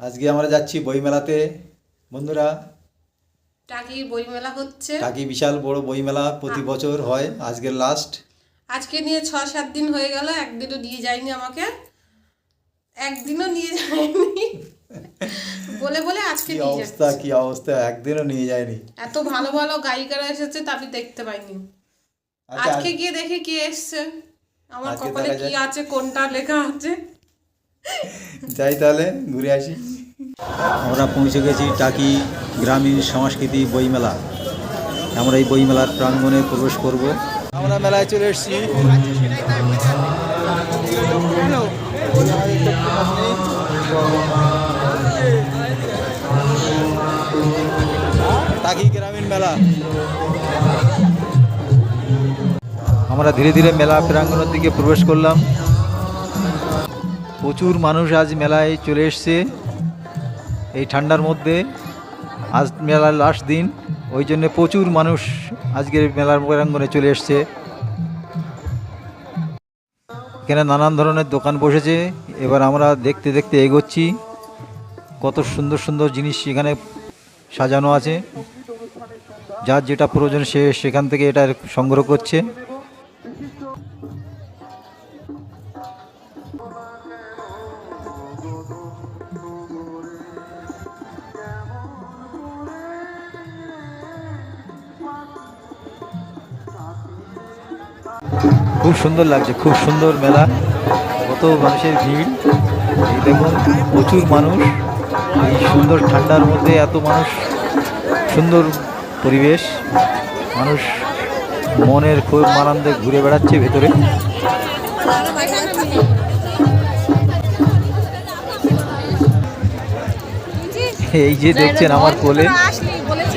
আজকে আমরা যাচ্ছি বইমেলাতে বন্ধুরা। টাকি বইমেলা হচ্ছে। টাকি বিশাল বড় বইমেলা প্রতি বছর হয়, আজকে লাস্ট। আজকে নিয়ে 6-7 দিন হয়ে গেল, একদিনও নিয়ে যায়নি আমাকে, একদিনও নিয়ে যায়নি বলে বলে আজকে নিয়ে যাচ্ছে। কি অবস্থা, একদিনও নিয়ে যায়নি। এত ভালো ভালো গায়িকারা এসেছে তা আমি দেখতে পাইনি। আজকে গিয়ে দেখি কি এসছে, আমার কপালে কি আছে, কোনটা লেখা আছে। যাই তাহলে ঘুরে আসি। আমরা পৌঁছে গেছি টাকি গ্রামীণ সংস্কৃতি বইমেলা। আমরা এই বইমেলার প্রাঙ্গণে প্রবেশ করব। আমরা মেলায় চলে এসেছি। টাকি গ্রামীণ মেলা। আমরা ধীরে ধীরে মেলা প্রাঙ্গণের দিকে প্রবেশ করলাম। প্রচুর মানুষ আজ মেলায় চলে এসছে এই ঠান্ডার মধ্যে। আজ মেলার লাস্ট দিন, ওই জন্য প্রচুর মানুষ আজকের মেলার প্রাঙ্গণে চলে এসছে। এখানে নানান ধরনের দোকান বসেছে। এবার আমরা দেখতে দেখতে এগোচ্ছি। কত সুন্দর সুন্দর জিনিস এখানে সাজানো আছে। যার যেটা প্রয়োজন সে সেখান থেকে এটা সংগ্রহ করছে। খুব সুন্দর লাগছে, খুব সুন্দর মেলা। কত মানুষের ভিড়, এই দেখুন প্রচুর মানুষ। এই সুন্দর ঠান্ডার মধ্যে এত মানুষ, সুন্দর পরিবেশ। মানুষ মনের খুব আনন্দে ঘুরে বেড়াচ্ছে ভেতরে। এই যে দেখছেন আমার কোলে,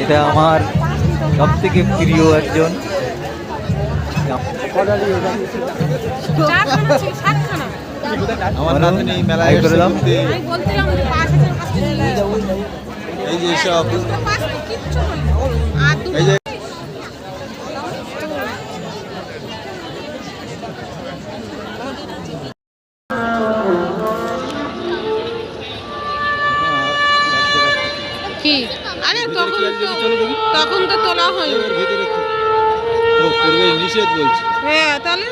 এটা আমার সব থেকে প্রিয় একজন। আমার নাতনি মেলায় করলাম। এই যে সব এই যে কি আরে তখন তো তোলা হয়নি। নিষেধ বলছি। হ্যাঁ তাহলে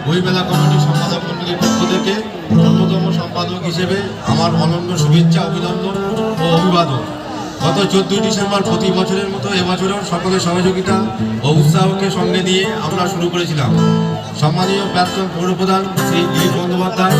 বইমেলা কমিটির সম্পাদক মণ্ডলীর পক্ষ থেকে অন্যতম সম্পাদক হিসেবে আমার অনন্য শুভেচ্ছা, অভিনন্দন ও অভিবাদন। গত 14 ডিসেম্বর প্রতি বছরের মতো এবছরেও সকলের সহযোগিতা ও উৎসাহকে সঙ্গে নিয়ে আমরা শুরু করেছিলাম। সম্মানীয় প্রাক্তন পৌরপ্রধান শ্রী দিলীপ বন্দ্যোপাধ্যায়